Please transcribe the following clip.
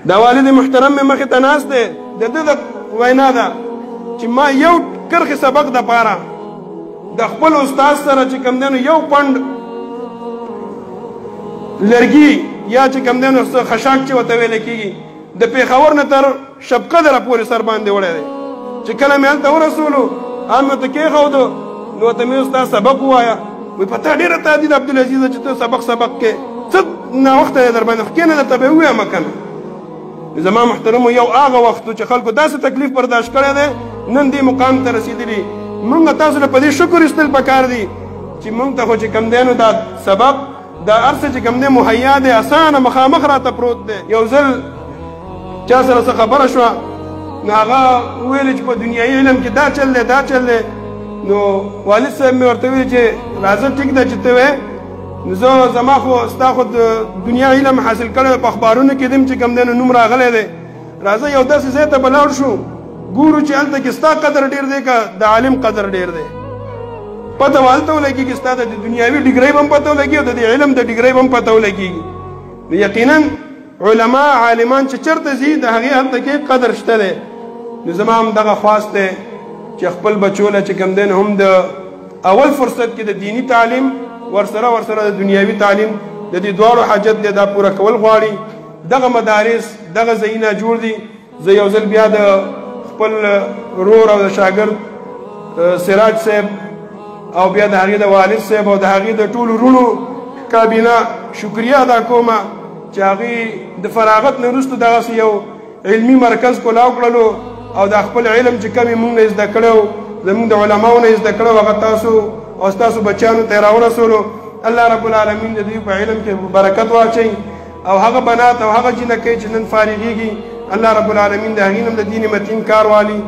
دا والد محترم مې مخې ته ناست دی د ده د وینا ده چې ما یو کرښې سبق دپاره د خپل استاد سره چې کوم دی نو یو پنډ لرګي یا چې کوم دی نو خشاک چې ورته ویلی کېږي د پېښور نه تر شب قدره پورې سر باندې وړی دی چې کله مې هلته ورسولو هم مې ورته کېښودو نو ورته مې استاد سبق ووایه وایي په تا ډېره تهدید عبدالعزیزه چې ته سبق کې څه ناوخته دی در باندې کښېنه درته به یې ووایم که نه زما محترمو یو هغه وخت چې خلکو داسې تکلیف برداشت کړی دی نن دې مقام ته رسېدلي موږ تاسو له په دې شکر ایستل پکار دي چې موږ ته خو چې کوم دی نو دا سبق دا هر څه چې کوم دی مهیا دی اسانه مخامخ راته پروت دی یو ځل چا سره څه خبره شوه نو هغه وویلې چې په دنیایي علم کې دا چل دی دا چل دی نو والد صاحب مې ورته ویل چې راځه ټیک ده چې ته وایې نو زه زما خو ستا خو د دنیا علم حاصل کړی په اخبارونو کې دیم چې کوم دی نو نوم راغلی دی راځه یو داسې ځای ته به لاړ شو ګورو چې هلته کې ستا قدر ډېر دی که د عالم قدر ډېر دی پته به هلته ولګېږي ستا د دنیاوي ډګرۍ به هم پته ولګي او د دې علم د ډګرۍ به هم پته ولګېږي نو یقینا علما عالمان چې چېرته ځي د هغې هلته کې قدر شته دی نو زما هم دغه خواست دی چې خپل بچو له چې کوم دی نو هم د اول فرصت کې د دیني تعلیم ورسره د دنیاوي تعلیم د دې دواړو حاجت دی دا پوره کول غواړي دغه مدارس دغه ځایونه جوړ دي زه یو ځل بیا د خپل رور او د شاګرد سراج صاحب او بیا د هغې د والد صاحب او د هغې د ټولو وروڼو کابینه شکریه ادا کومه چې هغې د فراغت نه وروسته دغسې یو علمي مرکز کولاو کړلو او د خپل علم چې کوم یې موږ نه زده کړی و زموږ د علماو نه یې زده کړی و هغه تاسو او ستاسو بچیانو ته یې راورسولو الله رب العالمین د دوی په علم کې برکت واچوي او هغه بنات او هغه جینکۍ چې نن فارغېږي الله رب العالمین د هغې نه هم د دین متین کار والي